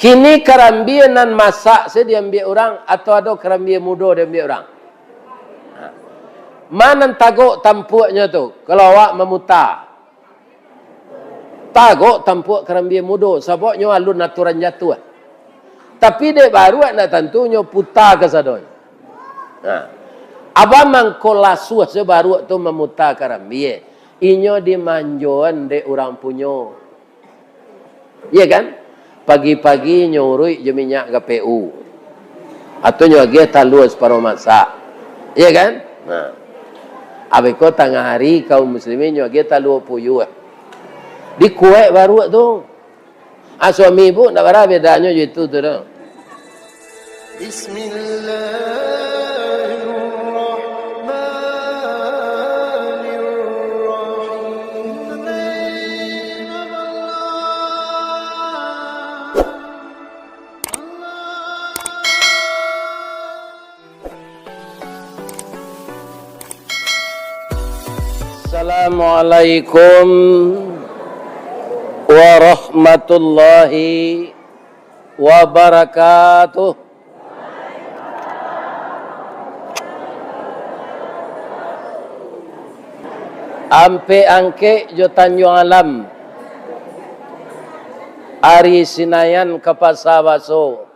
Kini kerambia nan masak saya diambil orang atau ada kerambia muda diambil orang. Mana taguk tampuknya tu? Kalau awak memutar. Taguk tampuk kerambia muda. Sebabnya alun aturan jatuh. Tapi dia baru nak tentunya putar ke sadon. Abang mangkolasuh sebaru tu memutar kerambia. Inyo dimanjuan de orang punyo. Iya kan? Pagi-pagi nyurui je minyak KPU. Atau nyuagi talus para masak. Iya kan? Nah. Habis ko tengah hari kaum muslimin nyuagi talus puyuh. Di kuek baru tu. Suami ibu nak berapa bedanya itu tu dah. Assalamualaikum warahmatullahi wabarakatuh. Ampe angke jo tanyo alam. Ari sinayan kepasawaso.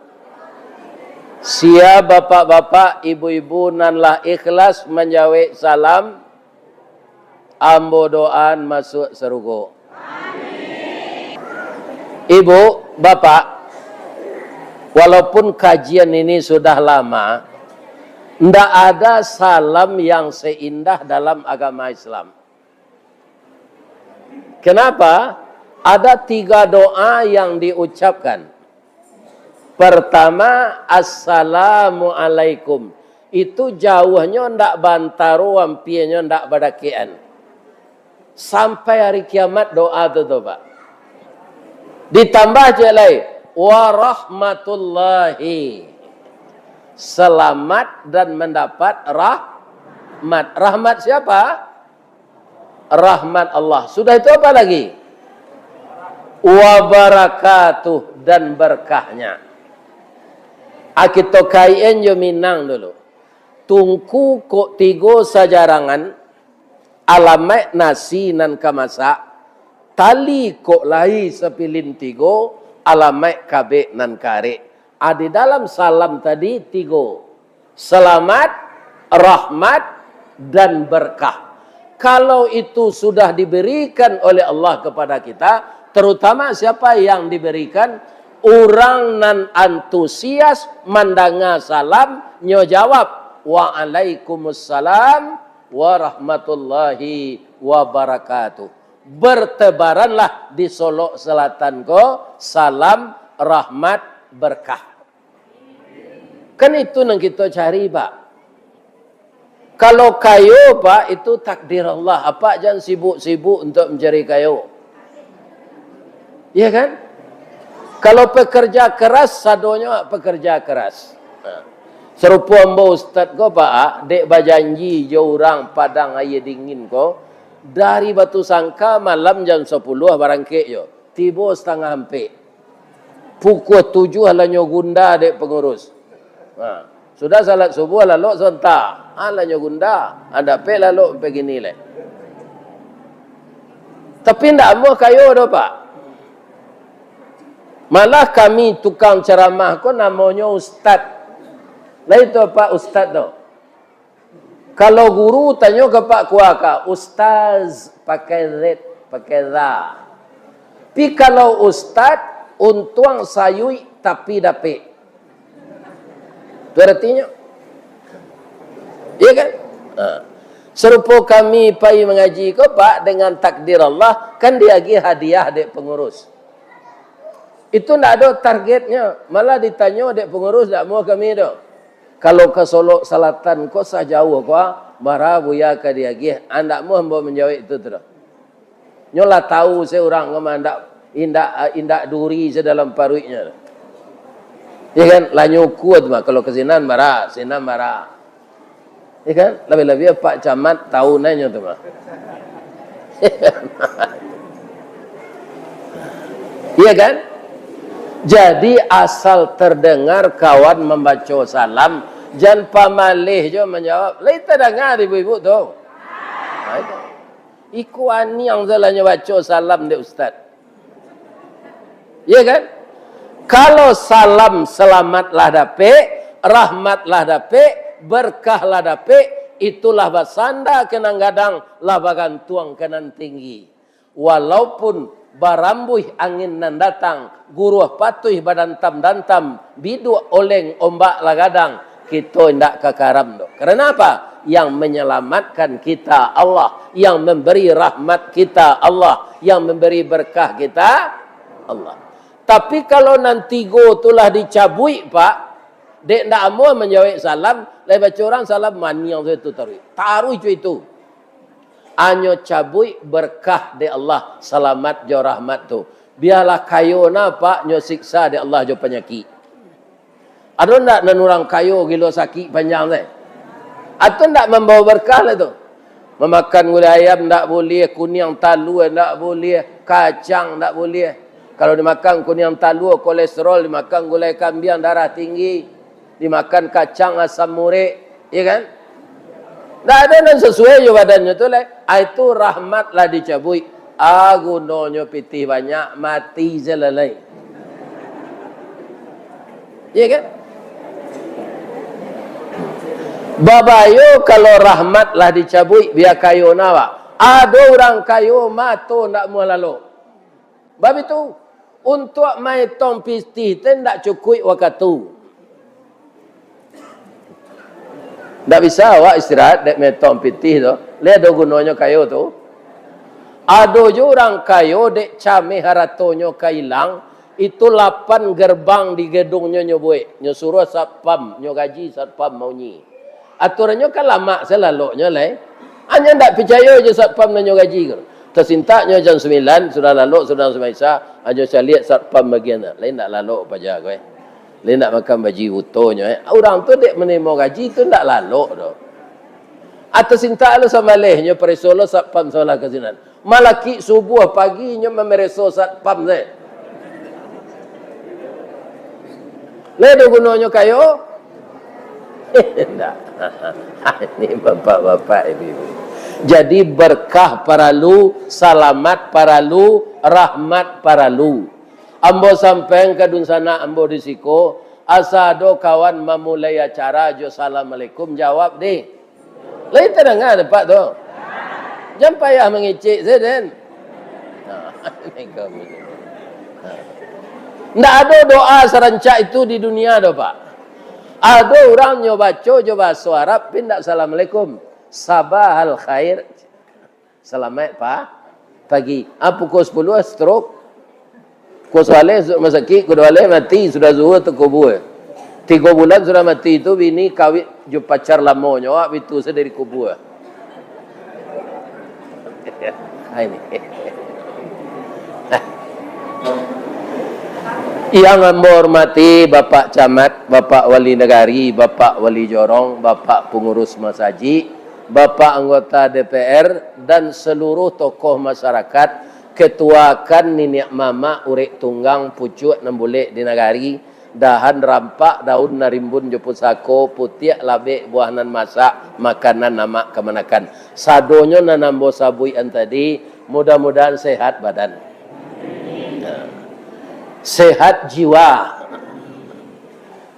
Sia bapak-bapak, ibu-ibu nan lah ikhlas menjawe salam. Ambo doan masuk surga. Ibu, bapak, walaupun kajian ini sudah lama, ndak ada salam yang seindah dalam agama Islam. Kenapa? Ada 3 doa yang diucapkan. Pertama, Assalamualaikum. Itu jauhnya ndak bantaru, ampianya ndak badakian. Sampai hari kiamat doa tu Pak. Ditambah je lain. Warahmatullahi. Selamat dan mendapat rahmat. Rahmat siapa? Rahmat Allah. Sudah itu apa lagi? Wabarakatuh dan berkahnya. Kita kain je minang dulu. Tungku kok 3 sajarangan. Alamat nasi nan kamasak, tali kok lai sepilin 3, alamat kabek nan karek. Ada dalam salam tadi 3. Selamat, rahmat, dan berkah. Kalau itu sudah diberikan oleh Allah kepada kita, terutama siapa yang diberikan, orang nan antusias mandanga salam, nyo jawab, waalaikumsalam warahmatullahi wabarakatuh. Bertebaranlah di Solok Selatan ko salam, rahmat, berkah. Kan itu yang kita cari, Pak. Kalau kayu, Pak, itu takdir Allah. Apa jangan sibuk-sibuk untuk mencari kayu. Iya kan? Kalau pekerja keras, sadonya pekerja keras. Serupa ambo ustaz ko Pak, dek bajanji jo orang padang air dingin ko, dari Batu Sangka malam jam 10 barangkek yo. Tiba setengah hampir. Pukul 7 halanyo gunda dek pengurus. Sudah salat subuh lalu sontak. Halanyo gunda, ada pe lalu pergi nilai. Tapi ndak mau kayo do Pak. Malah kami tukang ceramah ko namanya ustaz. Lah itu Pak Ustaz tu. Kalau guru tanya ke Pak Kuaka, Ustaz pakai Z, pakai za. Tapi kalau Ustaz untuang sayui tapi dapet. Itu artinya. Iya kan? Serupa kami pai mengaji ke Pak dengan takdir Allah, kan diagi hadiah dek pengurus. Itu ndak ada targetnya. Malah ditanya dek pengurus ndak mau kami tu. Kalau ke Solok Selatan kau sah jauh kau, bara buya ke dia gih, anda mau menjawab itu tu. Nyola tahu seorang ngemandak indak duri sedalam paruiknya. Ya kan, lanyu kuat mah kalau ke sinan bara, sinan bara. Ya kan, lebih-lebih Pak Camat tahu nanya tu mah. Iya kan? Jadi asal terdengar kawan membaca salam, jangan pamalih je menjawab. Lai terdengar ibu-ibu tu. Iku ani yang salahnya baca salam dia ustaz. Ya kan? Kalau salam selamatlah dapik, rahmatlah dapik, berkahlah dapik, itulah basanda kenang gadang labagan tuang kenan tinggi. Walaupun barambuih angin nan datang, guruh patuih badantam-dantam, bidu oleng ombak lagadang, kita hendak kekaram dok. Kerana apa? Yang menyelamatkan kita Allah, yang memberi rahmat kita Allah, yang memberi berkah kita Allah. Tapi kalau nanti go tulah dicabui pak, dek ndak mau menjawab salam, lai baca orang salam mani yang itu taruh itu. Anyo cabui berkah de Allah, selamat jo rahmat tu. Biarlah kayo na pak nyo siksa de Allah jo penyakit. Ada ndak nanurang kayo gilo sakit panjang le? Atau ndak membawa berkah le tu? Memakan gulai ayam ndak boleh, kuning talu ndak boleh, kacang ndak boleh. Kalau dimakan kuning talu kolesterol, dimakan gulai kambing darah tinggi, dimakan kacang asam urat, ya kan? Tak ada yang sesuai je badannya tu lah. Itu rahmatlah dicabui. Gunanya pitih banyak, mati selesai. Ya kan? Babayo kalau rahmatlah dicabui, biar kayo nawa. Ada orang kayo mato nak mau lalu. Bab itu, untuk mai tong pitih tu tak cukup waktu. Tak bisa awak istirahat dek metong pitih tu. Lihat do gunanya kayu tu. Ada je orang kayu dek cami haratonyo kailang. Itu 8 gerbang di gedungnya nyo buat. Nyo suruh satpam, nyo gaji satpam mau nyi. Aturannya kan lama selaloknya lah. Hanya tak percaya je satpam nyo gaji. Tersintaknya jam 9 sudah lalok sudah semaisa. Aja saya lihat satpam bagian tu. Lain tak lalok paja kowe. Dia nak makan baju utuhnya. Orang tu dek menerima gaji tu tak lalok tu. Atas cinta lu sama lehnya peresolo satpam solah kesinan. Malaki subuh paginya memereso satpam tu. Ledo gunanya kayo? Tak. Ini bapak-bapak ibu-ibu. Jadi berkah para lu, selamat para lu, rahmat para lu. Ambo sampai ke dunsana ambo disiko, asado kawan memulai acara jo assalamualaikum jawab deh. Lain terdengar pak tu. Jangan payah mengicik seden. Ndak ada doa serencak itu di dunia do pak. Ada orang nyoba bahasa Arab pindah assalamualaikum. Sabahal khair. Selamat pak pagi. Pukul 10 stroke. Kusuale masaki, kuduale mati sudah zuhur tu kubur. 3 bulan sudah mati itu bini kawit jo pacar lamonyo, itu sedari kubur. Ini. Yang menghormati Bapak Camat, Bapak Wali Negari, Bapak Wali Jorong, Bapak Pengurus Masjid, Bapak anggota DPR dan seluruh tokoh masyarakat. Ketuakan niniak mama urek tunggang pucuk nembulek di nagari dahan rampak daun narimbun jeput sako putiak labek buah nan masak makanan nama kemenakan sadonyo nanambo sabuian tadi mudah-mudahan sehat badan sehat jiwa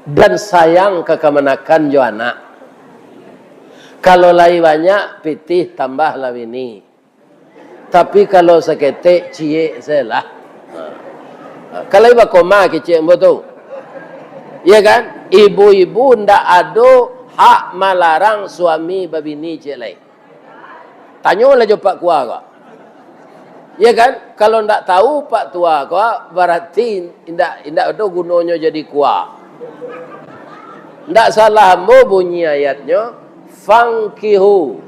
dan sayang ke kemenakan jo anak. Kalau lai banyak pitih tambah lawini. Tapi kalau seketik cie selah. Kalau ibu koma kecik betul. Ya kan? Ibu-ibu ndak ada hak melarang suami babini cik lain. Tanyalah je pak kuah kau. Ya kan? Kalau ndak tahu pak tua kau berarti ndak ada gunanya jadi kuah. Ndak salah mo bunyi ayatnya fangkihu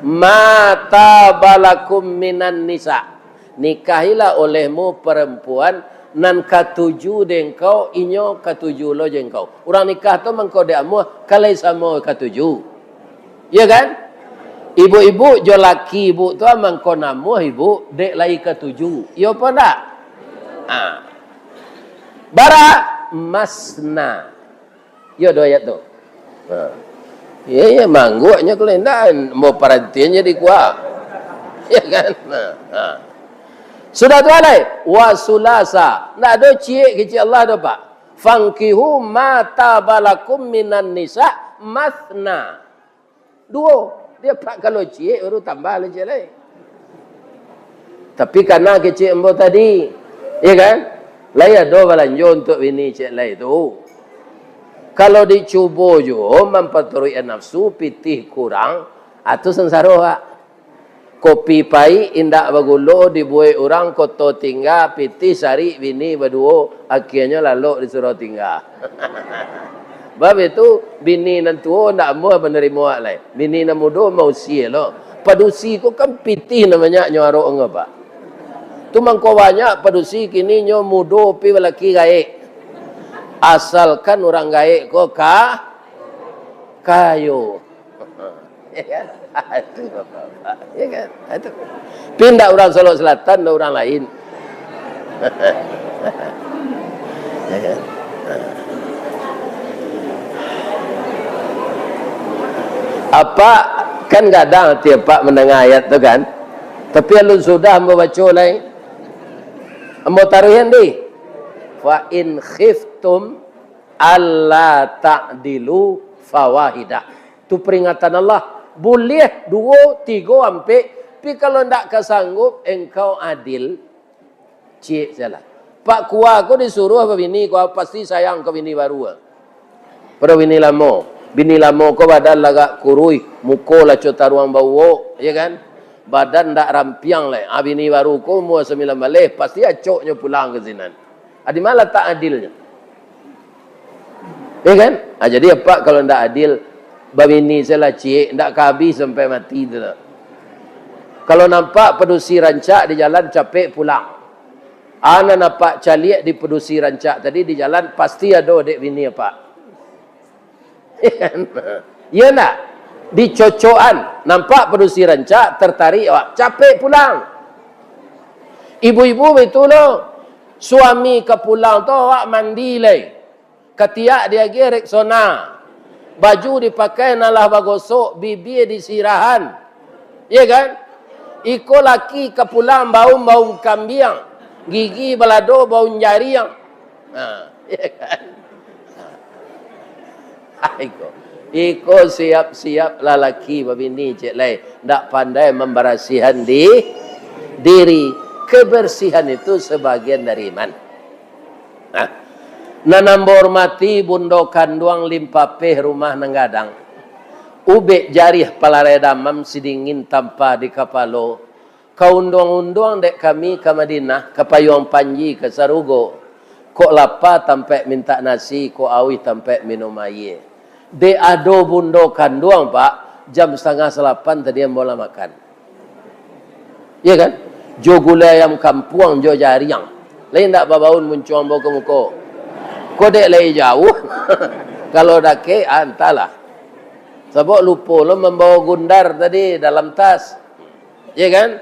mata balakum minan nisa. Nikahilah olehmu perempuan nan katuju dengkau inyo katuju lo jengkau. Orang nikah tu mengkau de amu kalai sama katuju. Ya kan? Ibu-ibu jo laki ibu tu mengkau namu ibu dek lai katuju. Ya apa ndak? Bara masna. Ya do ayat tu. Ya mangguknya kelendan mau perhatian jadi kuat. Ya kan? Sudah tu alai wasulasa. Nak ada cik kecil Allah do pak. Fankihu mata balakum minan nisa masna. Dua. Dia pak kalau cik baru tambah lagi lain. Tapi karena kecik embo tadi, ya kan? Laya do balanjo untuk bini cik lai tu. Kalau dicubo jo memperturui nafsu pitih kurang, atau sengsara pak. Kopi pai indak bagulo dibuai orang koto tinggal pitih sari bini berdua akhirnya lalu disuruh tinggal. Bab itu bini nantuo ndak mau menerima lai. Bini namudo mau sia lo. Padusi ko kan pitih namanya nyaro enggak pak. Tu mangko banyak padusi kini nyo mudo pi laki gaek. Asalkan orang gaek ko kayo. Ya kan? Itu Bapak. Ya kan? Itu. Pindah orang Solo Selatan dan orang lain. Ya kan? Apa kan kadang tiap pak mendengar ayat tu kan? Tapi alun sudah membaca lain. Ambo taruhin di. Fa in khiftum alla ta'dilu fawahida. Tu peringatan Allah. Boleh 2, 3 ampe. Tapi kalau ndak kesanggup engkau adil. Cik salah. Pak kuah aku disuruh apa bini kau pasti sayang ke bini baru. Pada bini lama. Bini lama kau badan lagak kurui. Muka lah cota ruang bau. Ya kan? Badan tak rampiang lah. Bini baru kau mua 9 balik. Pasti acoknya pulang ke sini. Adi malah tak adilnya. Ya kan? Jadi apa kalau tak adil. Babini saya lah cik. Tak habis sampai mati tu. Kalau nampak pedusi rancak di jalan capek pulang. Ana nampak caliak di pedusi rancak tadi di jalan. Pasti ada dek bini apa. Ya nak? Di cocokan nampak pedusi rancak tertarik awak capek pulang. Ibu-ibu itu loh suami ke pulang tu awak mandi leh. Ketiak dia gerek sona. Baju dipakai nalah bagosok, bibir disirahan. Ya kan? Iko laki ke pulang bau kambing, gigi balado bau jariang. Ya kan? Iko siap-siap lelaki babini cik lai. Tak pandai membersihan diri. Kebersihan itu sebagian dari iman. Nanambor mati bundo kanduang limpapeh rumah nenggadang. Ubek jarih palare damam sidingin tanpa di kapalo. Kaundong-undong dek kami ke Madinah. Ke Payung Panji ke Sarugo. Kok lapar tampai minta nasi. Kok awi tampai minum air. De ado bundo kanduang pak, jam 7:30 tadi yang bola makan. Ya kan? Jo gulai ayam kampung, jo jariang. Lain tak babaun muncuang bau ke muka. Kodek lain jauh. Kalau dah ke, entahlah. Sebab lupa lo membawa gundar tadi dalam tas. Ya kan?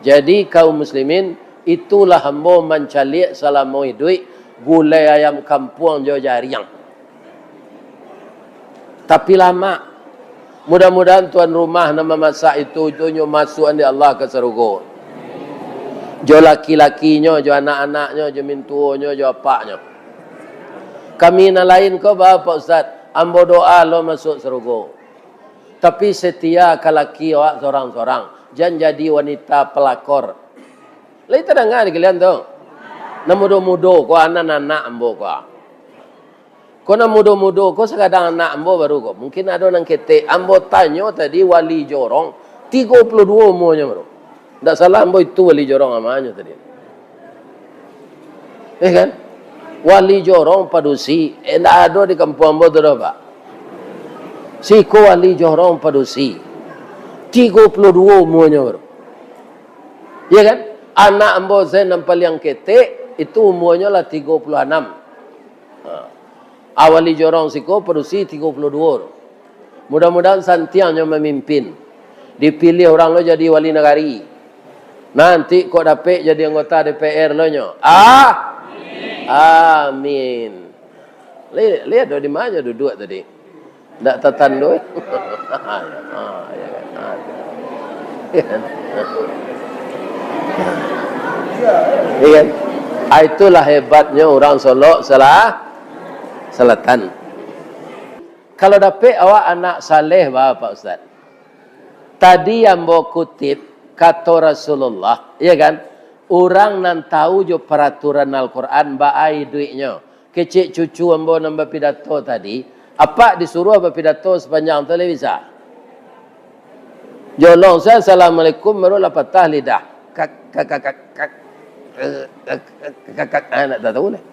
Jadi kaum muslimin, itulah hamba mencalik selama hidup gulai ayam kampung, jo jariang. Tapi lama. Mudah-mudahan tuan rumah nama masak itu nyo masuk andi Allah ke surga. Jo laki-lakinya, jo anak-anaknya, jo mintuonya, jo apaknya. Kami na lain ko ba Pak Ustaz? Ambo doa lo masuk surga. Tapi setia ke laki awak seorang-seorang. Jangan jadi wanita pelakor. Lai terdengar kalian tu. Na mudo-mudo ko anak-anak ambo ko. Kau nak mudo-mudo, kau sekadang anak ambo baru kau. Mungkin ada orang kete. Ambo tanya tadi wali jorong. 32 umurnya baru. Tak salah ambo itu wali jorong amanya tadi. Kan? Wali jorong padusi. Tak ada di kampung ambo tu dah pak. Si ko wali jorong padusi. 32 umurnya baru. Ya kan? Anak ambo saya nampak yang kete. Itu umurnya lah 36. Awali jorong siko produksi 32. Mudah-mudahan santiangnya memimpin. Dipilih orang lo jadi wali negari. Nanti kok dapat jadi anggota DPR lo nyo. Amin. Lihat di mana duduk tadi. Tak tertanduk. Iya. Itulah hebatnya orang Solo Selatan. Kalau dapat awak anak saleh Pak Ustaz. Tadi yang mau kutip kata Rasulullah, ya kan? Orang nan tahu jo peraturan Al-Quran baai duitnya. Kecik cucu ambo nambah pidato tadi, apa disuruh apa pidato sepanjang televisi? Jolong saya assalamualaikum barulah patah lidah. Anak tak tahu lah.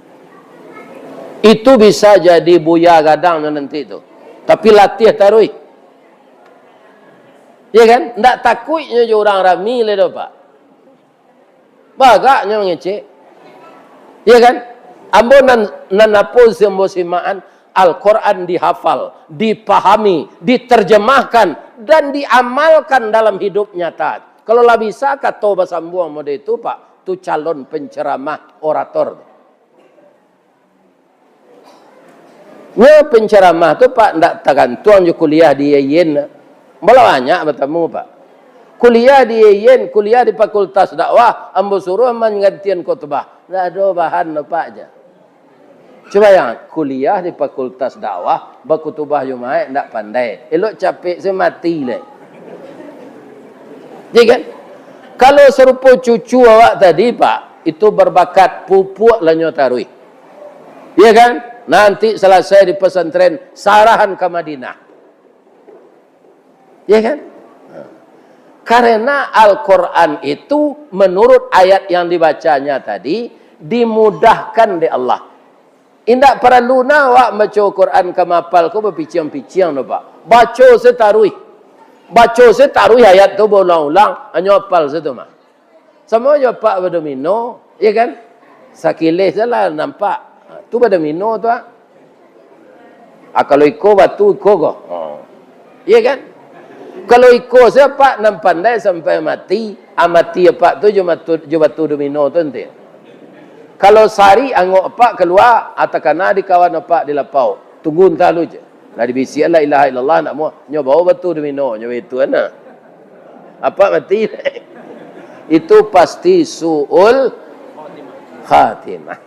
Itu bisa jadi buya gadang nanti itu. Tapi latih tarui. Ya kan? Tak takutnya orang rami le do Pak. Bagaknya mengecek. Ya kan? Ambo nan apa sembo simaan Al-Quran dihafal, dipahami, diterjemahkan dan diamalkan dalam hidup nyata. Kalau lah bisa kata bahasa ambo mode itu Pak, tu calon penceramah orator. Nya penceramah tu Pak ndak tergantung je kuliah di YIN. Bola banyak bertemu Pak. Kuliah di YIN, kuliah di Fakultas Dakwah, ambo suruh menggantian khutbah. Tak ada bahan Pak aja. Coba yang kuliah di Fakultas Dakwah, berkhutbah Jumaat ndak pandai. Elok capek saya mati le. Jadi kan? Kalau serupa cucu awak tadi Pak, itu berbakat pupuk lanyo tarui. Iya kan? Nanti selesai di pesantren sarahan ke Madinah. Iya kan? Karena Al-Quran itu menurut ayat yang dibacanya tadi dimudahkan di Allah. Indak perlu nak baca Quran ke mapal ko berpiciang-piciang no Pak. Baca setarui. Baca setarui ayat tu berulang-ulang hanya hafal situ mah. Sama je Pak berdomino, ya kan? Sakilis salah nampak. Tu berdomino tu ah. Kalau ikut batu ikut ko. Ya kan? Kalau ikut siapa nan pandai sampai mati, amati Pak tu je batu domino tu nanti. Kalau sari angok Pak keluar atakana di kawan Pak di lapau. Tunggu entah lu je. Lah dibisi la ilaha illallah nak mau nyoba batu domino nyoba itu ana. Apa mati? Itu pasti suul khatimah.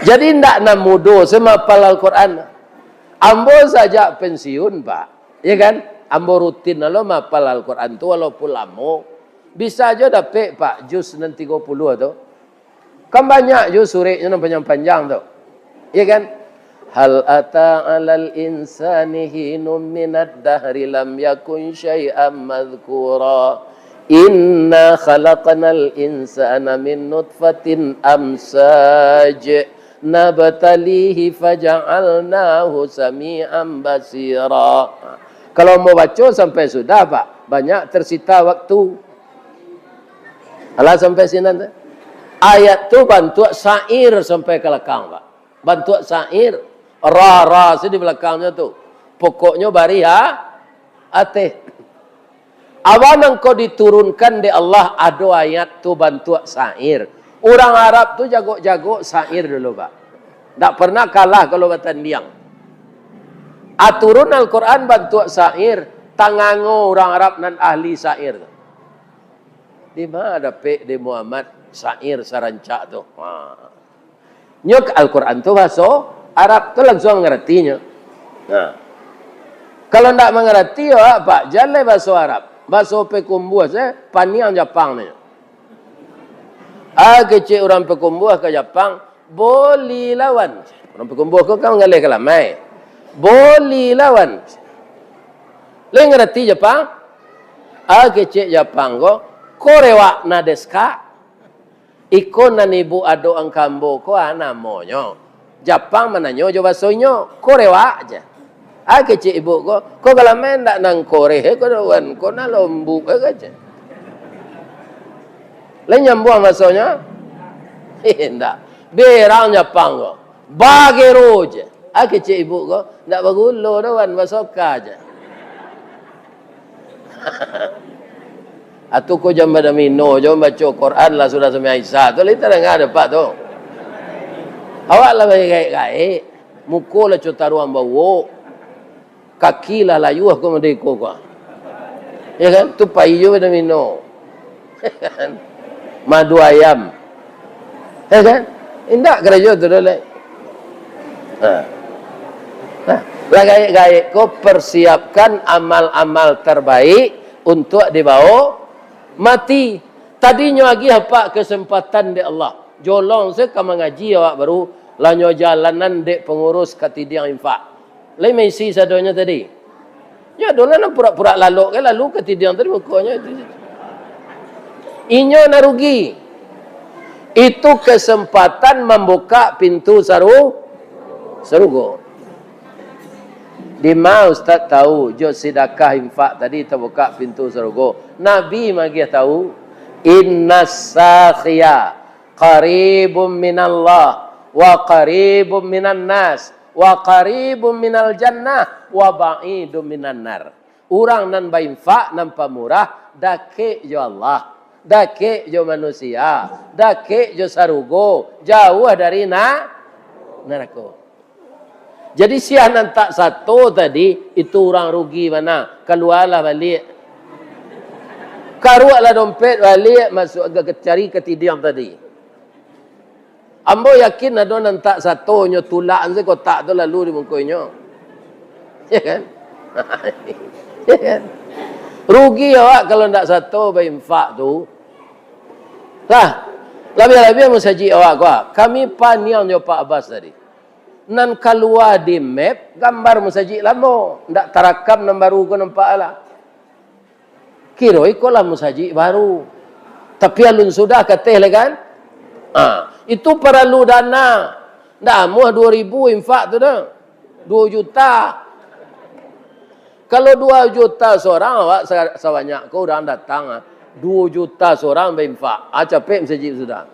Jadi ndak nak mudo semapal Al-Quran. Ambo saja pensiun Pak. Ya kan? Ambo rutin lo mapal Al-Quran tu walaupun lama. Bisa aja dapat Pak juz nanti 30 tu. Kan banyak juz suratnya yang panjang-panjang tu. Ya kan? Hal ata 'alal insani hinum minad dahri lam yakun syai'an madhkura. Inna khalaqnal insana min nutfatin amsaj. Nabtalihi faja'alnahu sami'an basira. Kalau mau baca sampai sudah Pak, banyak tersita waktu. Alah sampai sini nanti. Ayat tu bantu syair sampai ke belakang Pak. Bantu syair. Ra di belakangnya tu. Pokoknya bari ate. Awan engkau diturunkan di Allah ada ayat tu bantu syair. Orang Arab tu jago-jago syair dulu Pak. Tak pernah kalah kalau bertanding. Aturun Al-Quran bantu syair. Tangango orang Arab nan ahli syair. Di mana dapat di Muhammad syair sarancak tu. Nyok Al-Quran tu bahasa Arab tu langsung mengertinya. Nah. Kalau tak mengerti ya Pak, jalan bahasa Arab. Bahasa pekumbuh saya paniang Jepang ni. Kecil orang pekumbuh ke Jepang boleh lawan. Orang pekumbuh ko kan ngalih kelamai. Boleh lawan. Lain ngerti Jepang? Kecil Jepang ko korewa na desu ka? Iko nanibu ado ang kambo ko namonyo. Jepang mananyo jo basoinyo korewa aja. Kecil ibu ko kalau main tak nang kore ko doan ko na lombu aja. Lain nyambung basonya? Tidak. Berang Jepang ko. Bagero je. Kecil ibu ko ndak bagulo doan basoka aja. Atau ko jam pada mino, jam baca Quran lah sudah sampai Aisyah. Tu lita dah ada Pak tu. Awak lah baik-baik. Muka lah cotaruan bawa. Kaki lah layu aku merdeka kau. Ya kan? Tu payu pada minum. Ya kan? Madu ayam. Ya kan? Indak kerja tu dah. Baik-baik kau persiapkan amal-amal terbaik untuk dibawa mati. Tadinya lagi apa kesempatan di Allah. Jolong saya kau mengaji awak baru lanyo jalanan dek pengurus ketidiang infak. Lain mesi sadonya tadi. Ya dolan pura-pura lalu ke lalu ketidiang tadi mukanya itu. Inyo narugi. Itu kesempatan membuka pintu surga. Di mana Ustaz tahu jo sedekah infak tadi terbuka pintu surga. Nabi magi tahu innas sakhiya qaribum minallah wa qaribum minan nas wa qaribum minal jannah wa ba'idum minan nar. Orang nan bainfak nan pamurah dake jo Allah, dake jo manusia, dake jo sarugo, jauh dari neraka. Jadi si anak tak satu tadi itu orang rugi mana? Keluarlah balik. Karuaklah dompet balik masuk agak cari ketidiang tadi. Ambo yakin ada nan tak satu nyo tulak anse kotak tu lalu di mukanya. Ya kan? Ya kan? Rugi awak kalau ndak satu berinfak tu. Lah, lebih-lebih musaji awak gua. Kami paniang nyo Pak Abbas tadi. Nan keluar di map gambar musajik lama ndak terakam nan baru ko nampak lah kira ikolah musajik baru tapi alun sudah kateh lah kan itu perlu dana ndak amuh 2.000 infak tu dah 2 juta kalau 2 juta seorang awak sebanyak kau orang datang 2 juta seorang berinfak capek musajik sudah.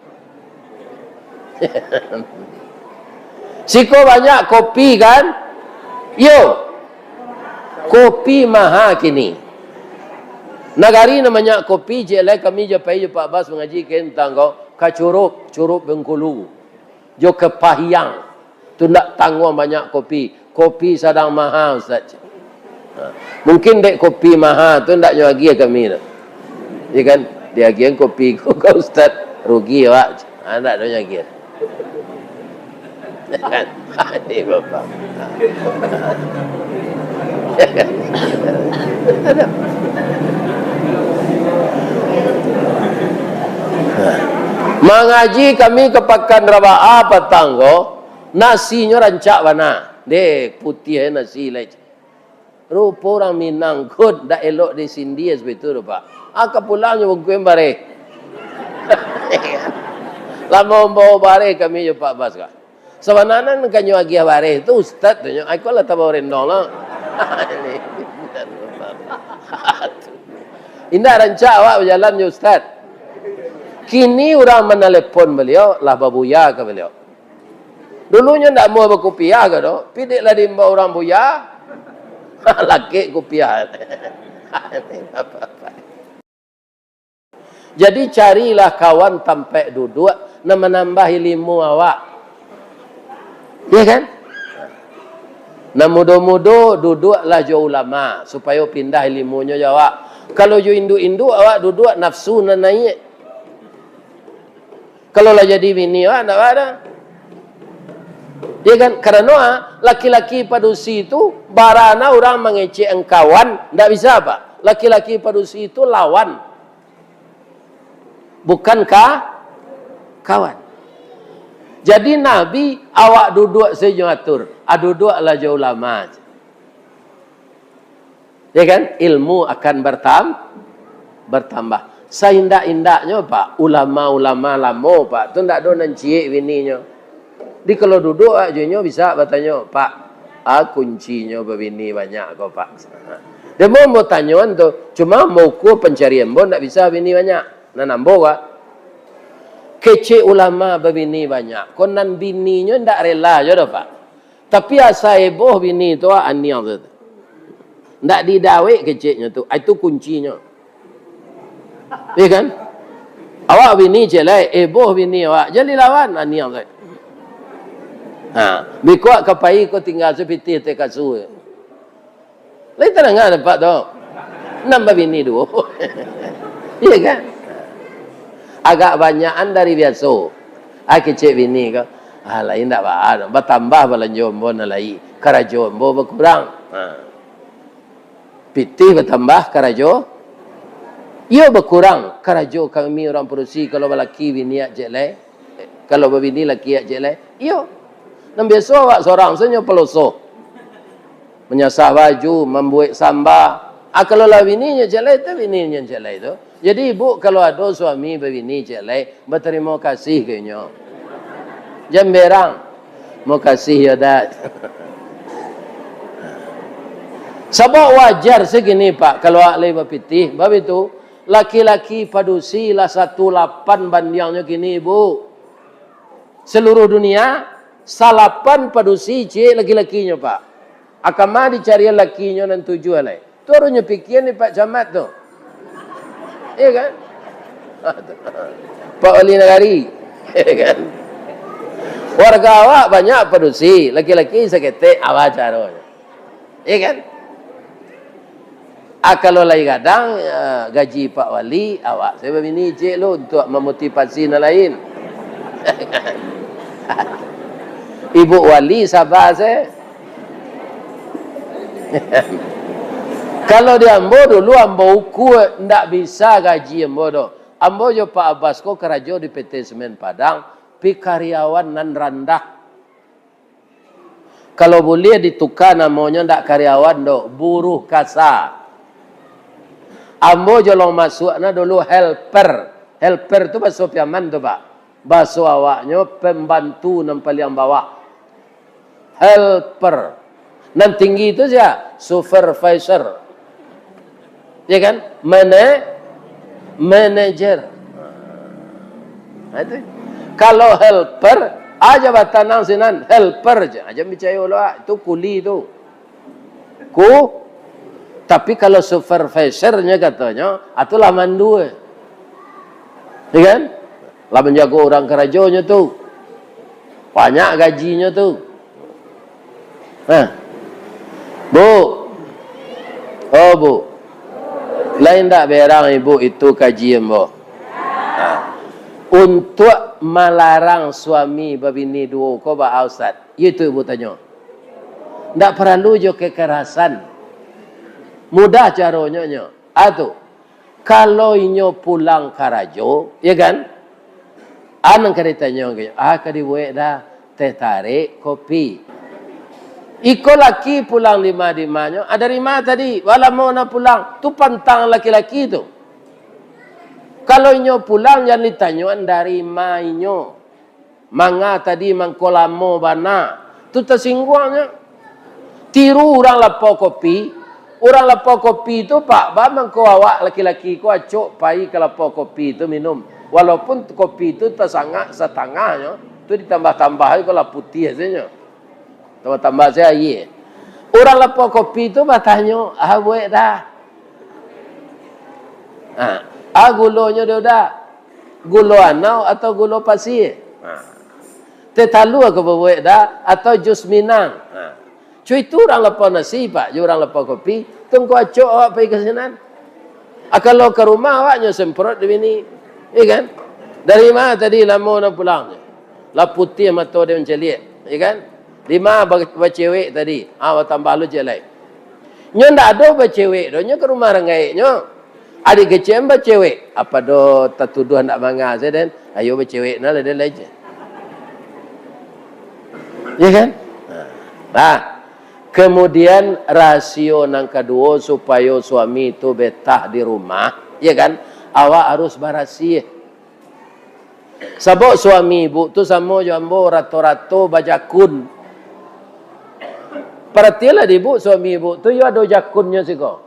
Siko banyak kopi kan? Yo. Kopi mahal kini. Nagari namanya kopi jelek kami japai je Pak Bas mengaji tentang kau curup Bengkulu. Jo kepahiang. Tu nak tanggung banyak kopi. Kopi sedang mahal Ustaz. Mungkin dek kopi mahal tu ndak nyagi kami dah. Ya kan? Dia gian kopi kau Ustaz rugi awak. Ndak ada nyagi. Kan? Ini Bapak. Mengaji kami ke Pakan Rabaa Patanggo, nasinya rancak mana? Dek putih nasi lagi. Rupa orang Minang kot dak elok di sindi betul Pak. Aka pulangnya bukan bare. Lama bawa bare kami je Pak Bas kah. Sebenarnya kanyo agi bare itu ustaz tu. Aku lah tahu rendong lah. Indah rancak awak berjalan je ustaz. Kini orang menelepon beliau lah babuya ke beliau. Dulunya ndak mau berkopiah ke tu. Pidik lah dimba orang buya. Laki kopiah. Jadi carilah kawan tampak duduk nak menambah ilmu awak. Ya kan? Nah muda-muda duduklah jo ulama supaya pindah ilmunya awak. Kalau jo induk-induk awak duduk nafsu nak naik. Kalau lah jadi bini awak nak ada. Ya kan? Karena laki-laki padusi itu barana orang mengecek engkawan ndak bisa apa? Laki-laki padusi itu lawan. Bukankah kawan? Jadi Nabi awak duduk saja atur. Duduklah jauh ulama. Ya kan? Ilmu akan bertambah. Seindak-indaknya Pak, ulama-ulama lama Pak, tu ndak ada nanciik bininya. Di kalau duduk aja bisa bertanya, Pak, kuncinya berbini banyak kau Pak. Dia mau tanya tu, cuma mau ku pencarian bon ndak bisa bini banyak. Nah nambo Pak. Kece ulama berbini banyak. Konan bininya ndak rela je dah Pak. Tapi asa eboh bini tu aniang tu. Ndak didawek keceknya tu. Itu kuncinya. Ya kan? Awak bini jelek, eboh bini awak. Jadi lawan aniang tu. Bikuak kapai ko tinggal seperti te kasu. Lai tanang dapat tu. Nambah bini dua. Iya kan? Agak banyakan dari biasa. Kecik bini ko. Lain tak apa. Bertambah belanja jombo na lai. Karajo jombo berkurang. Pitih bertambah karajo. Ia berkurang. Karajo kami orang produksi kalau lelaki bini aja lai. Kalau bini lelaki aja lai. Ia. Dan biasa awak seorang senyum peloso. Menyasah baju, membuat sambal. Kalau lah bininya jelek tu, bininya jelek tu. Jadi ibu kalau ada suami berbini jelek, berterima kasih kayaknya. Jangan berang. Mau kasih ya dah. Sebab wajar segini Pak, kalau alai berpitih. Sebab itu, laki-laki padusi lah 18 bandingnya kini ibu. Seluruh dunia, 8 padusi cik laki-lakinya Pak. Akamah dicari lakinya dan 7 alai. Tu harusnya fikir ni Pak Camat tu. Iya kan? Pak Wali Negari. Iya kan? Warga awak banyak padusi. Laki-laki seketik awak caranya. Iya kan? Kalau lagi kadang gaji Pak Wali, awak saya begini cik lu untuk memotivasi yang lain. Ibu Wali sabar saya. Kalau dia ambo dulu ambo uku ndak bisa gaji ambo do. Ambo jo Pak Abbas ko kerajo di PT Semen Padang, pi karyawan nan randah. Kalau boleh ditukar namanya ndak karyawan do, buruh kasar. Ambo jo long masukna dulu helper. Helper tu bahasa Piaman tu Pak. Bahasa awaknya pembantu nan paling bawah. Helper. Nan tinggi itu siapa? Supervisor. Ya kan? Manager. Itu. Kalau helper, aja batanang sinan helper aja. Aja bicara lah, itu kuli itu. Tapi kalau supervisornya katanya, itulah mandu. Ya kan? Lah menjaga orang kerajonya tu. Banyak gajinya tu. Bu. Oh bu. Lain tak berang ibu itu kajian bu. Untuk melarang suami berbini dua kau bah Ustaz. Itu ibu tanya. Tak perlu jo kekerasan. Mudah caranya. Atu. Kalau inyo pulang karajo, ya kan? Anang keritanya gitu. Kadi buat dah teh tarik kopi. Iko laki pulang lima-limanya. Ada lima tadi. Walau mau nak pulang. Tu pantang laki-laki tu. Kalau inyo pulang jangan ditanyaan dari mainyo. Manga tadi mangkolamo bana. Tu tersingguangnya. Tiru orang lapau kopi. Orang lapau kopi tu Pak. Bang kau awak laki-laki kau acok pai ke lapau kopi tu minum. Walaupun kopi tu tersangak setengahnya. Tu ditambah-tambah kau lah putih saja. Tambah saya ye. Orang lapau kopi tu bertanya, buat dah. Gulonya dia dah. Gulo anau atau gulo pasir. Tetalu aku buat dah atau jus minang. Cuy itu orang lapau nasi Pak, orang lapau kopi, tunggu acok awak pergi ke sana. Kalau ke rumah awaknya semprot di sini. Ya kan? Dari mana tadi lama nak pulang? Lah putih mata dia menceliak. Ya kan? 5 bercewek tadi. Tambah lu jelek. Nyo ndak ada bercewek do, nyo ke rumah rengai nyo. Adik kecil bercewek. Apa do tertuduh ndak mangga saya dan ayo bercewek nah ada lagi. Ya kan? Kemudian rasio nang kedua supaya suami itu betah di rumah, ya kan? Awak harus barasih. Sebab suami ibu tu sama jambo rato-rato bajakun. Perhatilah ibu, suami ibu tu ada jakunnya sih kok.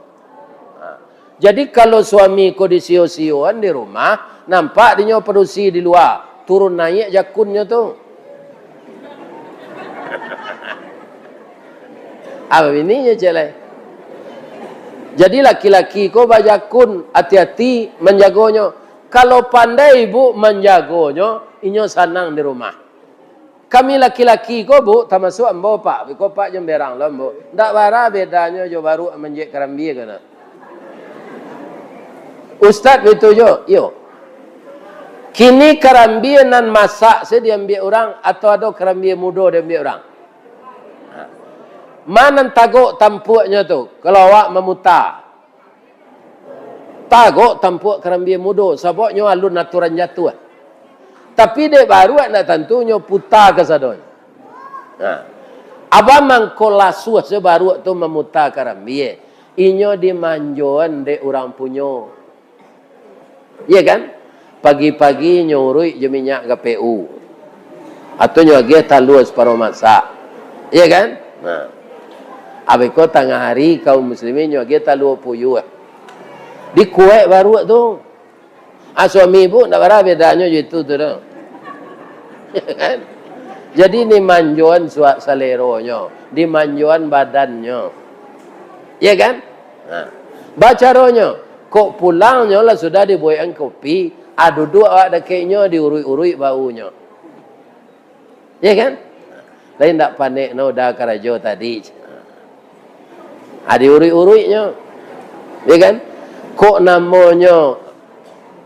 Jadi kalau suami kau disio-sioan di rumah, nampak dia produksi di luar, turun naik jakunnya tu. Apa ini ya jelek. Jadi laki-laki kau bajakun, hati-hati menjaganya. Kalau pandai ibu menjaganya, inyo senang di rumah. Kami laki-laki ko bu, termasuk ambo pak. Ko pak jam berang lah bu. Ndak bara bedanya jo baru menjek kerambi kana. Ustaz betul jo, yo. Kini kerambi nan masak saya diambil orang atau ada kerambi muda diambil orang. Mana tagok tampuknya tu? Kalau awak memutar. Tagok tampuk kerambi muda. Sebabnya alun aturan jatuh. Tapi dia baru nak tentunya putar ke sadon. Abang mangkolasuh sebaru tu memutar kerambi. Inyo dimanjuan de orang punyo. Iya kan? Pagi-pagi nyurui je minyak KPU. Atau nyuagi talus paruh masak. Iya kan? Nah. Habis ko tengah hari kaum muslimin nyuagi talus puyuh. Di kuek baru tu. Suami ibu tak berapa bedanya itu tu dah. Kan? Jadi ni manjuan suak saleronya, di manjuan badannya. Ya kan? Nah. Bacaronya, kok pulangnya lah sudah dibuatkan kopi, duduk awak dekatnya diurui-urui baunya. Ya kan? Lain tak panik no dah karajo tadi. Diurui-uruinya. Ya kan? Kok namanya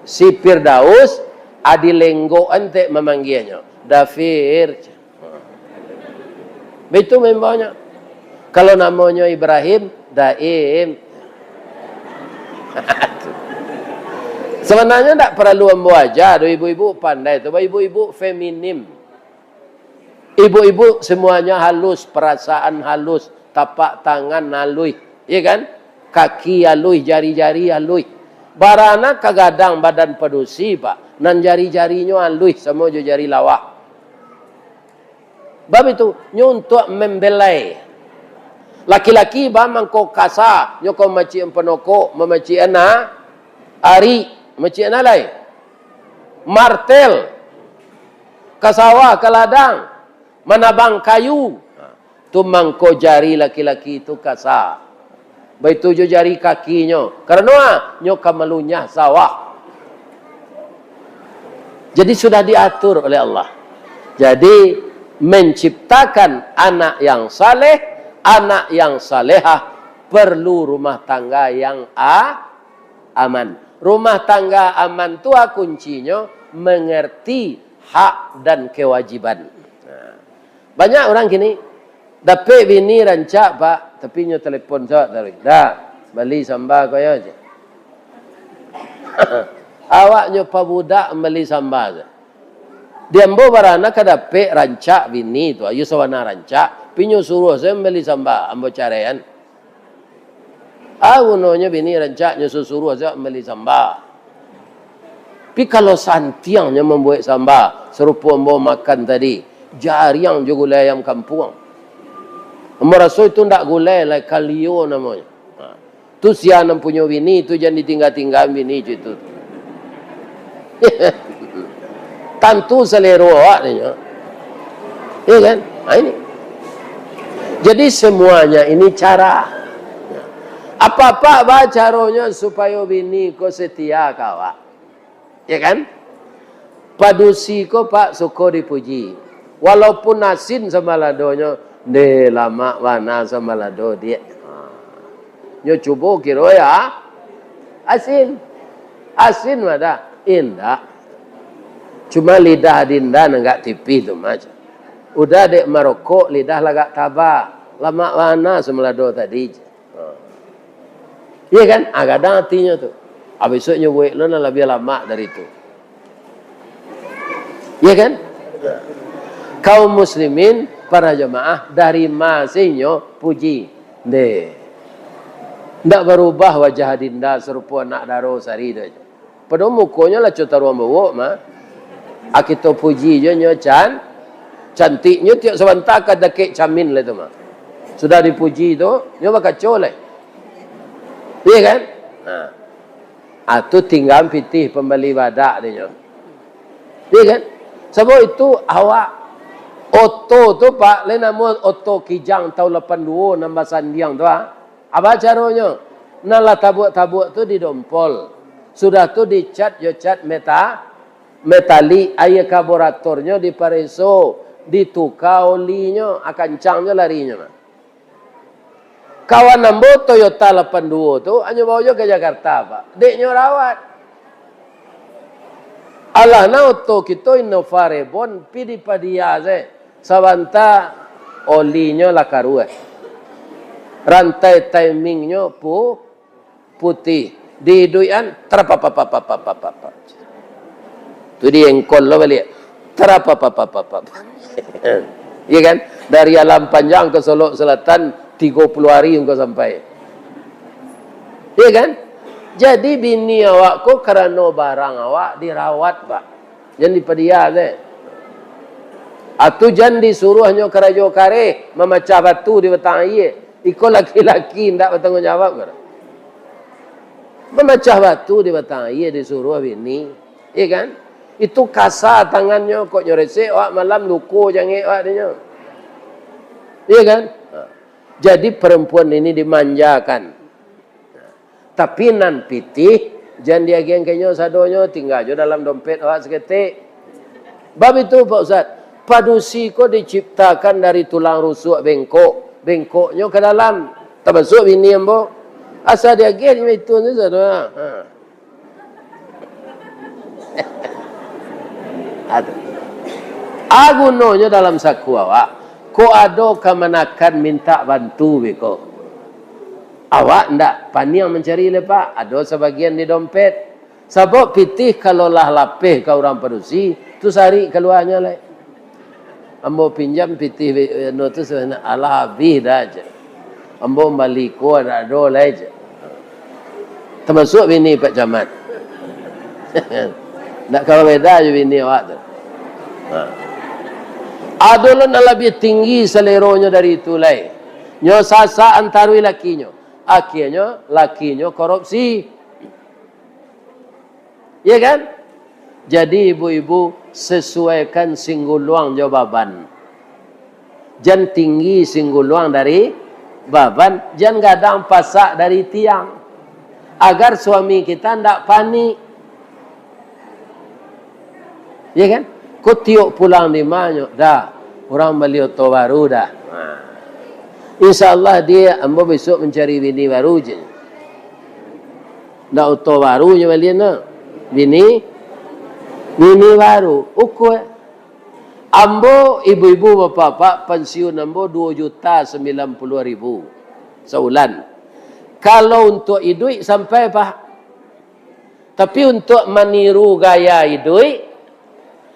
si Firdaus, adilenggo ante memanggilnya. Dafir. Betul membawanya. Kalau namanya Ibrahim, Daim. Sebenarnya tak perlu membaca. Ibu-ibu pandai. Ibu-ibu feminim. Ibu-ibu semuanya halus. Perasaan halus. Tapak tangan halus. Ya kan? Kaki halus. Jari-jari halus. Baranak kagadang badan pedusi pak. Nan jari-jarinya halus. Semua jari lawak. Bab itu untuk membelai. Laki-laki bamang ko kasa, nyoko maci empenoko, memaci ana ari, maci ana lai. Martel. Kasawa keladang, manabang kayu. Tu mangko jari laki-laki itu kasa. Baitu jo jari kakinya. Karena nyoka melunyah sawah. Jadi sudah diatur oleh Allah. Jadi menciptakan anak yang saleh, anak yang salehah, perlu rumah tangga yang aman. Rumah tangga aman itu kuncinya mengerti hak dan kewajiban. Banyak orang gini, dapat bini rancak pak, tapi nyo telepon saya tadi. Dah, beli sambal kau aja. Awak nyo pabudak beli sambal. Dia ambo barana kadape rancak bini tu ayu sawana rancak pinyo suruh saya beli sambal ambo carean nonya bini rancak nyo suruh saya beli sambal. Tapi kalau santiangnya membuat sambal serupa ambo makan tadi jariang jo gulai ayam kampung ambo rasa itu ndak gulai lah kalio namanya. Tu sianam punya bini tu jangan ditinggal-tinggal bini itu. Tentu selera awaknya. Ya kan? Ini. Jadi semuanya ini cara. Apa-apa caranya supaya bini ko setia kawak. Ya kan? Padusi ko pak suko dipuji. Walaupun asin sama ladonya, de lama wana sama lado dia. Nyo cubo kiro ya. Asin. Asin mada indah. Cuma lidah dinda enggak tipis tu macam. Udah dek merokok lidah lagak tabak. Lama mana semelado tadi. Iya kan? Kadang hatinya tu. Besoknya buat lo lebih lama dari itu. Iya kan? Kaum muslimin para jemaah dari masihnya puji. Ndak berubah wajah dinda serupa anak daro sari tu. Padahal mukanya lah cota ruang bawa mah. Kita puji je nyo cantiknya tiap sebentar kada kek camin lah tu mah. Sudah dipuji tu, nyo bakal colek. Iya kan? Tu tinggal pitih pembeli badak dia nyo. Iya kan? Sebab itu awak oto tu pak, lain nama oto kijang tahun 82 nambah sandiang tu apa caranya? Nala tabuk-tabuk tu didompol. Sudah tu dicat yo cat metali ayah karburatornya di pareso ditukar olinya, akan cangnya larinya. Kawan nambo Toyota 82 tu, hanya bawa ke Jakarta, Pak. Deknya rawat. Alah na auto kita Innova Reborn, pidi padia se. Sabanta olinya lakarue. Rantai timingnya putih. Di duian terapapapapapapapap. Tu dia engkol lo balik. Terapapapapapap. Iya kan? Dari Alam Panjang ke Solok Selatan 30 hari engkau sampai. Iya kan? Jadi bini awak ko kerana barang awak dirawat, Pak. Jangan dipedia deh. Atau jangan disuruh hanya kerajo kare memecah batu di batang air. Iko laki-laki ndak bertanggung jawab kan? Memecah batu di batang air disuruh bini. Iya kan? Itu kasar tangannya kok nyorese awak malam luko jange awak dia. Iya kan? Jadi perempuan ini dimanjakan. Tapi nan pitih jangan dia geng-gengnya sadonyo tinggal je dalam dompet awak seketik. Bab itu Pak Ustaz, padusi ko diciptakan dari tulang rusuk bengkok. Bengkoknya ke dalam. Termasuk bini ambo. Asal dia geng itu ni sadonyo. Agunonya dalam saku awak. Ko ado kamanakan minta bantu beko. Awak ndak paniang mencari lepak. Ada sebagian di dompet. Sebab pitih kalau lah lapih ke orang padusi, tu sari keluarnya lah. Ambo pinjam pitih no tu sebenarnya ala habis dah aja. Ambo balik ko ada lah aja. Termasuk bini Pak Camat. Ndak kalau beda je bini awak tu. Adolon lebih tinggi seleronya dari itu lah. Nyo sasa antarui lakinya. Akhirnya lakinya korupsi. Ya kan? Jadi ibu-ibu sesuaikan singguluang jawaban. Jangan tinggi singguluang dari baban. Jangan gadang pasak dari tiang. Agar suami kita tidak panik. Ya kan? Kau tiuk pulang di mana? Dah. Orang beli auto baru dah. InsyaAllah dia ambo besok mencari bini baru je. Nak auto baru je beli nak. Bini baru. Ukur. Ambo ibu-ibu bapak-bapak pensiun ambo 2.090.000 sebulan. Kalau untuk hidup sampai Pak. Tapi untuk meniru gaya hidup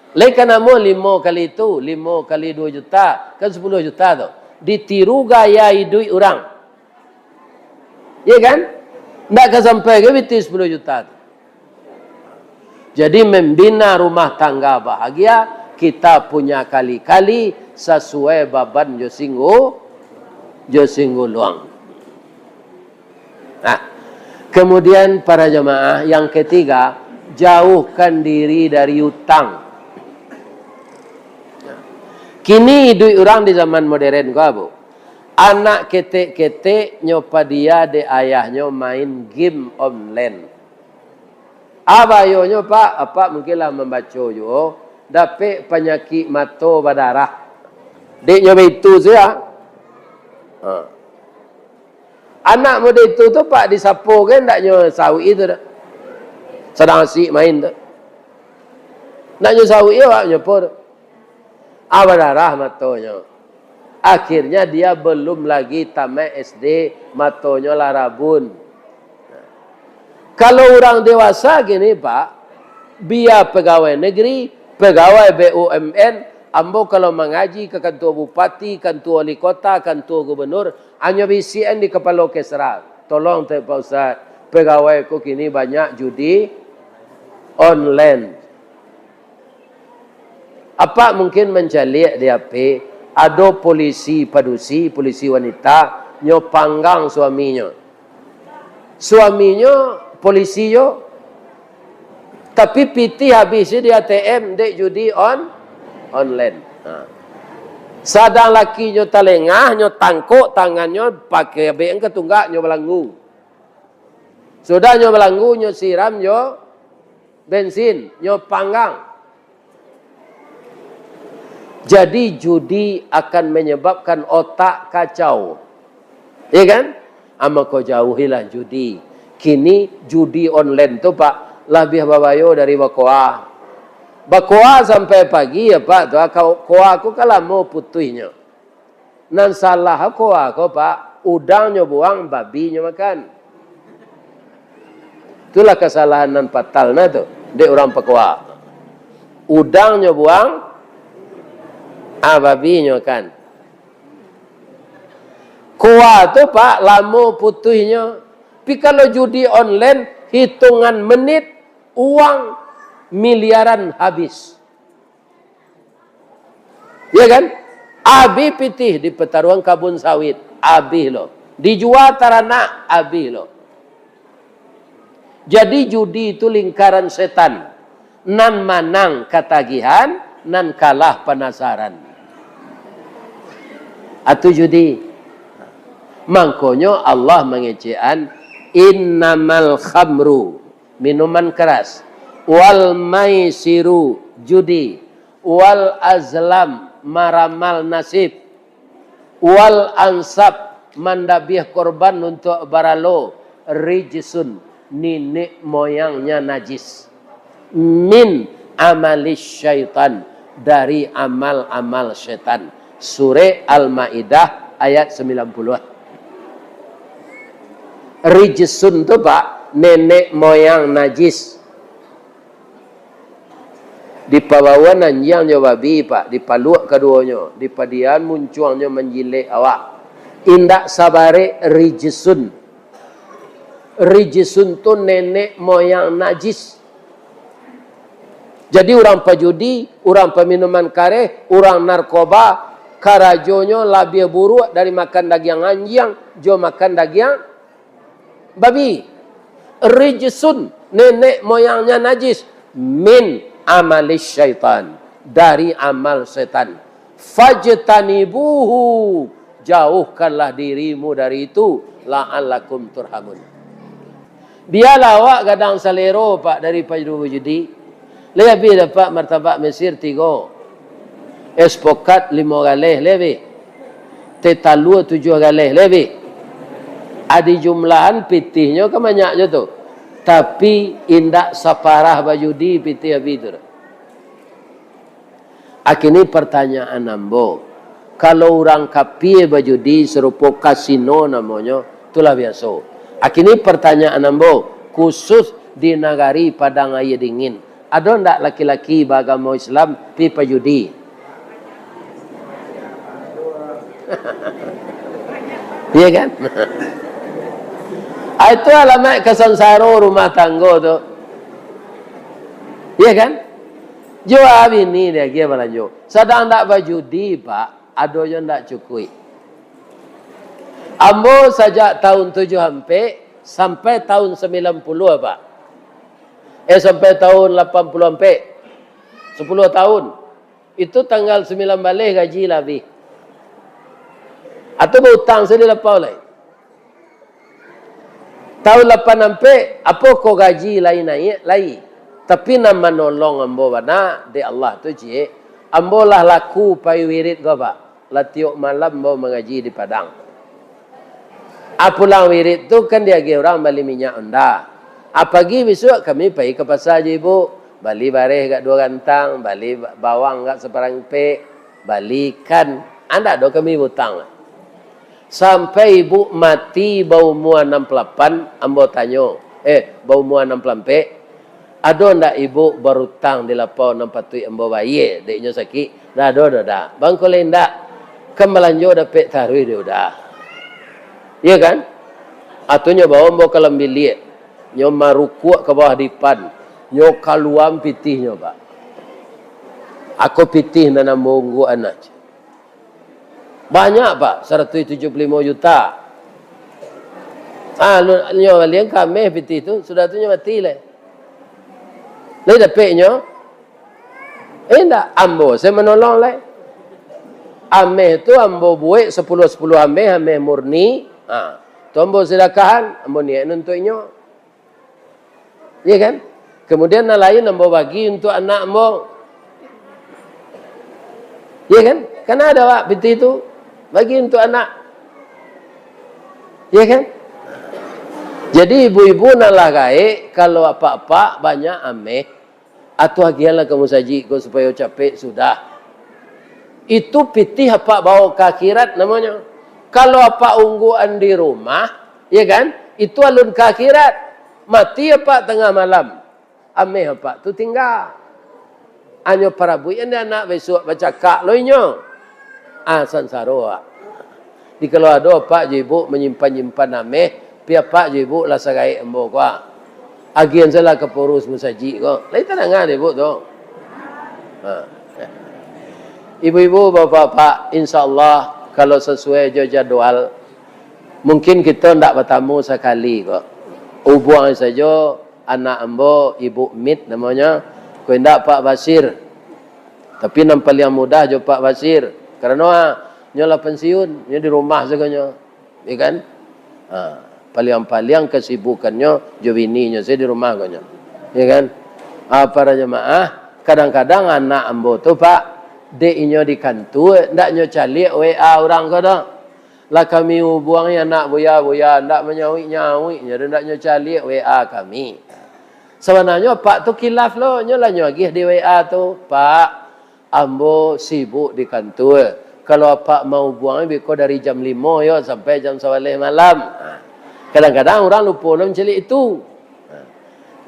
lain kan amo 5 kali itu, 5 kali 2 juta, kan 10 juta tu. Ditiru gaya hidup orang. Ya kan? Tak akan sampai ke biti 10 juta tu. Jadi membina rumah tangga bahagia, kita punya kali-kali sesuai baban jo singgu luang. Nah, kemudian para jemaah yang ketiga, jauhkan diri dari hutang. Kini duit orang di zaman modern kau abu. Anak ketek-ketek nyopa dia de ayahnya main game online. Abayonya Pak, apa mungkinlah membaca yo, dapat penyakit mata berdarah. Dek nyoba itu saja. Anak muda itu tu Pak disapu kan tak nyo sawi itu dah. Sedang asyik main tu. Nak nyo sawi awak nyopo tu. Berdarah matanya. Akhirnya dia belum lagi tamat SD, matanya larabun. Kalau orang dewasa gini Pak, biar pegawai negeri, pegawai BUMN, ambo kalau mengaji ke kantor bupati, kantor wali kota, kantor gubernur, hanya bisian di kepala kesra. Tolong Pak Ustaz, pegawai ku kini banyak judi online. Apa mungkin mencalik dia pe? Ada polisi padusi, polisi wanita, nyo panggang suaminya. Suaminya polisi yo. Tapi piti habis di ATM dek judi online. Sadang laki nyo talengah, nyo tangkuk tangannya pakai BN ketunggak nyo belanggu. Sudah nyo belanggu nyo siram nyo bensin, nyo panggang. Jadi judi akan menyebabkan otak kacau. Ya kan? Maka jauhilah judi. Kini judi online tu Pak lebih babayo dari bakoa. Bakoa sampai pagi ya Pak. Koa aku kalau mau putihnya. Nan salah koa aku Pak. Udangnya buang, babinya makan. Itulah kesalahan nan fatalnya tu. Dia orang pakoa. Udangnya buang, babinya kan. Koa tu Pak, lama putihnya. Tapi kalau judi online, hitungan menit, uang miliaran habis. Ya kan? Abi pitih di pertarungan kabun sawit. Abi lo. Dijual taranak. Abi lo. Jadi judi itu lingkaran setan. Nan manang ketagihan, nan kalah penasaran. Atau judi. Mangkonyo Allah mengecean innamal khamru, minuman keras, wal maisiru, judi, wal azlam, maramal nasib, wal ansab, mandabih korban untuk baralo, rijsun, nenek moyangnya najis, min amalis syaitan, dari amal-amal syaitan. Surah Al-Maidah ayat 90. Rijsun tu Pak, nenek moyang najis. Di pabawan nanjang babi Pak, di paluak keduanya, di padian munculnya menjilik awak. Indak sabare rijsun. Rijsun tu nenek moyang najis. Jadi orang pejudi, orang peminuman kareh, orang narkoba, karajonyo lebih buruk dari makan daging anjing, jo makan daging babi. Rijsun, nenek moyangnya najis, min amalis syaitan, dari amal setan. Fajtanibuhu, jauhkanlah dirimu dari itu, la'allakum turhamun. Biarlah awak kadang salero Pak dari pajudi. Lebih dapat martabak Mesir 3. Espokat 5 galih lebih. Tetalu 7 galih lebih. Ada jumlahan pitihnya ke banyaknya tu. Tapi indak saparah bajudi pitih habidur. Akhirnya pertanyaan ambo. Kalau orang kapi bajudi serupa kasino namanya, itulah biasa. Akhirnya pertanyaan ambo. Khusus di negari Padang Air Dingin. Ada ndak laki-laki beragama Islam pi bajudi? Iya kan? Itu alamat kesansaro rumah tangga tu. Iya kan? Jawab ini dia gimana jo. Sedang tak bajudi Pak, ada yang tak cukup. Ambo sejak tahun 7 sampai tahun 90 Pak. Sampai tahun 80 sampai 10 tahun. Itu tanggal 9 balik gaji lebih. Atau berhutang saya dilepas oleh. Tahun 8 sampai, apa kau gaji lain naik? Lain. Tapi nama nolong ambo bana, di Allah tu cik. Ambo lah laku pai wirid kau Pak. Latiuk malam ambo mengaji di Padang. Pulang wirid tu kan dia orang beli minyak unda. Pagi besok kami pergi ke pasar je ibu. Bali bareh kat 2 gantang. Bali bawang kat separang pek. Balikan. Anda do kami hutang. Sampai ibu mati bau mua 68, ambo tanya, bau mua 64, ada ndak ibu berutang di lapau 64 ambo bayi, deknya sakit, dah ada. Bang koleh ndak, kembalanjo dapat taruh dia udah. Iya kan? Atunya bawa ambo ke lembilik, nyo marukuk ke bawah dipan, nyo kaluam pitihnya Pak. Aku pitih nanam bonggu anak. Banyak Pak, 175 juta. Nyo liang kami piti tu, sudah tu nyo mati le. Le dapat nyo. Ndak, ambo saya menolong le. Ameh tu ambo buat 10 ameh murni. Tu ambo sedekahan, ambo niat untuk nyo. Iya kan? Kemudian yang lain ambo bagi untuk anak ambo. Ya kan? Karena ada Pak piti itu bagi untuk anak. Ya kan? Jadi ibu-ibu naklah gaik kalau apa-apa banyak ameh atau agialah kamu saji kau supaya capek sudah. Itu piti apa bawa ke akhirat namanya. Kalau apa ungguan di rumah, ya kan? Itu alun ke akhirat. Mati apa tengah malam. Ameh apa tu tinggal. Anyo para bu yang anak besok baca kak loinyo. Sansaro. Di kalau ada apa ibu menyimpan ameh, pihak pak ibu lah sagai embo kwa. Agian salah ke porus musaji ko. Lai tanangan ibu tu. Ibu-ibu, bapak-bapak, insyaAllah kalau sesuai jadwal, mungkin kita tidak bertamu sekali kok. Ubuang saja anak ambo, ibu Mit namanya, kau tidak Pak Basir. Tapi nampak yang mudah je Pak Basir. Kerana nyolah pensiun, nyolah di rumah saja, ya kan? Paling kesibukannya, jawininya saya di rumah saja, ya kan? Para jemaah, kadang-kadang anak ambo tu Pak, inyo di kantor, ndak nyo calik WA orang kau dah. Lah kami buangnya nak buya, ndak menyawi, ndak nyo calik WA kami. Sebenarnya Pak tu kilaf lo, nyo lah nyo agih di WA tu, Pak, ambo sibuk di kantor. Kalau Pak mau buang biko dari jam 5 yo sampai jam 11 malam. Kadang-kadang orang lupa lo mencalik itu.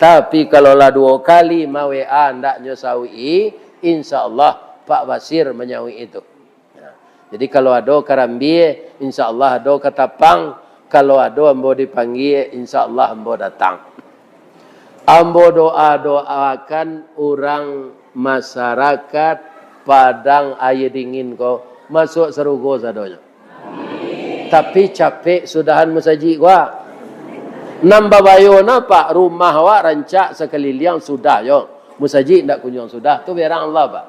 Tapi kalau lah 2 kali mau WA ndak nyo sawi, insya-Allah Pak Basir menyawi itu. Jadi kalau ada karambi, insya-Allah ada ketapang. Kalau ada ambo dipanggil, insya-Allah ambo datang. Ambo doakan orang masyarakat Padang air dingin ko masuk serugo sadonya. Tapi capek sudahan musaji gua. Nambah bayona Pak, rumah wa rancak sekeliling sudah yo. Musaji ndak kunjung sudah, tu biar Allah Pak.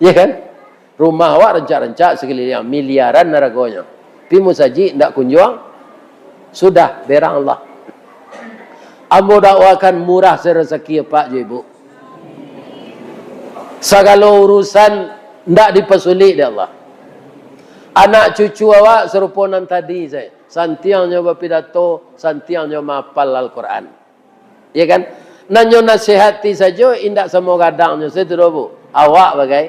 Ya kan? Rumah awak rancak-rancak sekeliling miliaran naragonya. Tapi musaji tidak kunjung. Sudah, berang Allah. Ambo dakwakan murah serezeki Pak Ibu. Segala urusan tidak dipesulit di Allah. Anak cucu awak seruponan tadi saya. Santiangnya berpidato, santiangnya mapal Al-Quran. Ya kan? Nanyo nasihati saja, indak semua gadangnya. Saya tidak bu. Awak bagai.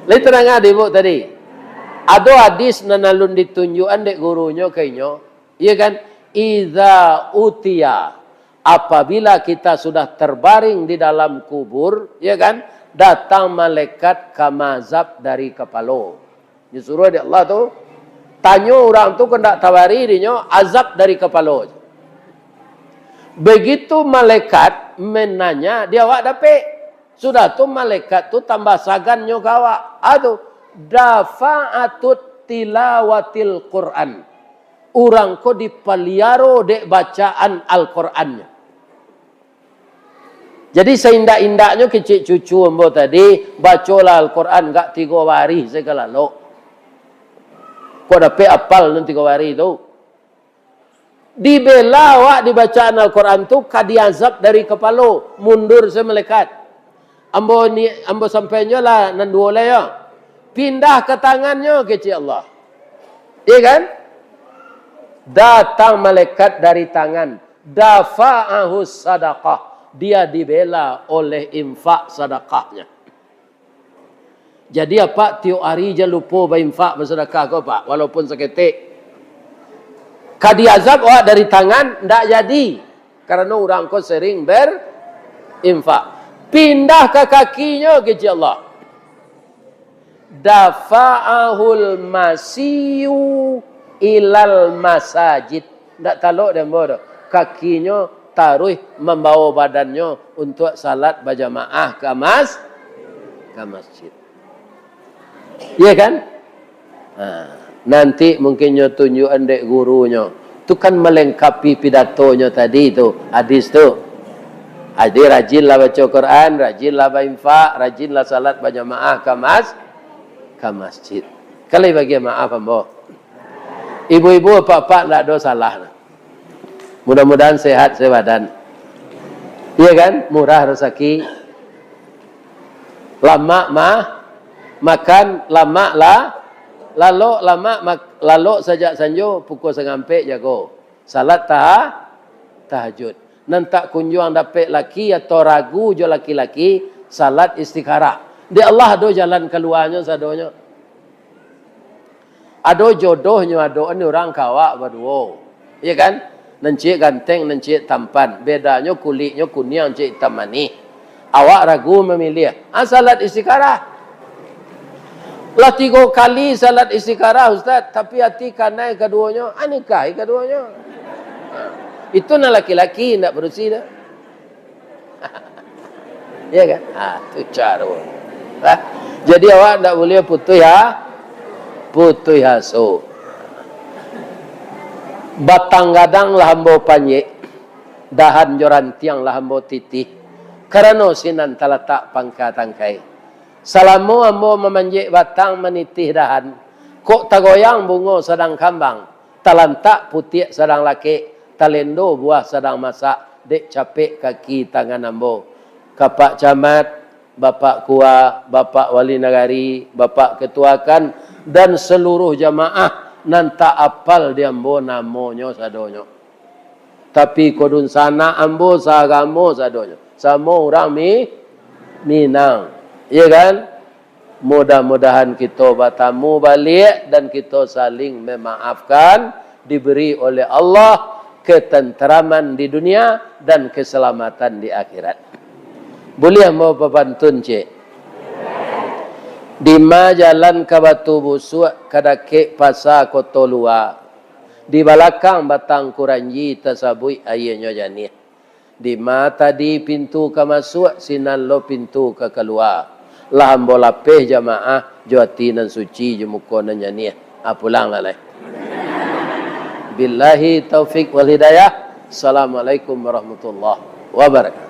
Lain terang ibu tadi. Ada hadis nanalun ditunjukan dek gurunya kayaknya. Iya kan? Iza utia. Apabila kita sudah terbaring di dalam kubur. Iya kan? Datang malaikat kamazab dari kepala. Disuruh di Allah tu. Tanya orang tu kendak tawari dia azab dari kepala. Begitu malaikat menanya. Dia awak dapat. Sudah tu malaikat tu tambah sagannya kawa. Aduh, dafa'atut tilawatil Quran. Orang ko dipaliaro dek bacaan Al-Qurannya. Jadi seindak-indaknya kecil cucu ambo tadi bacalah Al-Quran enggak 3 hari segala lo. Kau dapat apal nanti 3 hari tu. Dibela awak di bacaan Al-Quran tu kadiazab dari kepala mundur se malaikat. Ambo sampainya lah nan dua lah ya. Pindah ke tangannya kecil Allah. Iya kan? Datang malaikat dari tangan. Dafa'ahus sadaqah. Dia dibela oleh infak sadaqahnya. Jadi apa? Tiap hari je lupa berinfak bersedekah kau Pak. Walaupun seketik. Kadiazab awak dari tangan. Tak jadi. Karena orang kau sering berinfak. Pindah ke kakinya kecil Allah. Dafa'ahul masiyu ilal masajid. Tak taluk dia bodoh. Kakinya taruh membawa badannya untuk salat berjamaah ke masjid. Iya kan? Nanti mungkinnya tunjukan dek gurunya. Itu kan melengkapi pidatonya tadi itu. Hadis tu. Jadi rajinlah baca Quran, rajinlah berinfak, rajinlah salat berjamaah ke masjid. Kalau bagi maaf ambo. Ibu-ibu apa-apa tak ada salah. Mudah-mudahan sehat sebadan. Iya kan? Murah rezeki. Lama makan, lama lalu sajak sanjo pukul sengampe jago. Salat tahajud. Nantak kunjuang dapat laki atau ragu jo laki-laki, salat istikharah. Di Allah ada jalan keluarnya sadonyo. Ada jodohnya, ada ni orang kawak berdua. Ya kan? Nencik ganteng, nencik tampan. Bedanya kulitnya kuning, nencik hitam manis. Awak ragu memilih. Salat istikharah. Lah 3 kali salat istikharah Ustaz, tapi hati kanai keduanya, nikahi keduanya. Itu nak laki-laki nak berusi dah. Ya kan? Tu cara. Jadi awak tak boleh putus haso. Batang gadang lah hambo panjek, dahan joran tiang lah hambo titih. Karena sinan talatak pangka tangkai. Salamu ambo memanjek batang menitih dahan. Kok tagoyang bungo sedang kambang. Talantak putih sedang laki. Talendo buah sedang masak. Dek capek kaki tangan ambo. Kapak camat, bapak kuah, bapak wali negari, bapak ketuakan, dan seluruh jamaah nanta apal di ambo namonyo sadonyo. Tapi kodun sana ambo sagamo sadonyo. Sama orang Minang. Ya kan? Mudah-mudahan kita bertemu balik dan kita saling memaafkan, diberi oleh Allah ketenteraman di dunia dan keselamatan di akhirat. Boleh mau pepantun cik? Di ma jalan ke Batu Busuk kadake pasar Kota Luar. Di belakang batang kuranji tasabui ayahnya janih. Di ma tadi pintu ke masuk sinan lo pintu ke keluar. Lah ambo lapeh jamaah jawati nan suci jemuko nan janih. Pulang lah. Billahi taufik wal hidayah. Assalamualaikum warahmatullahi wabarakatuh.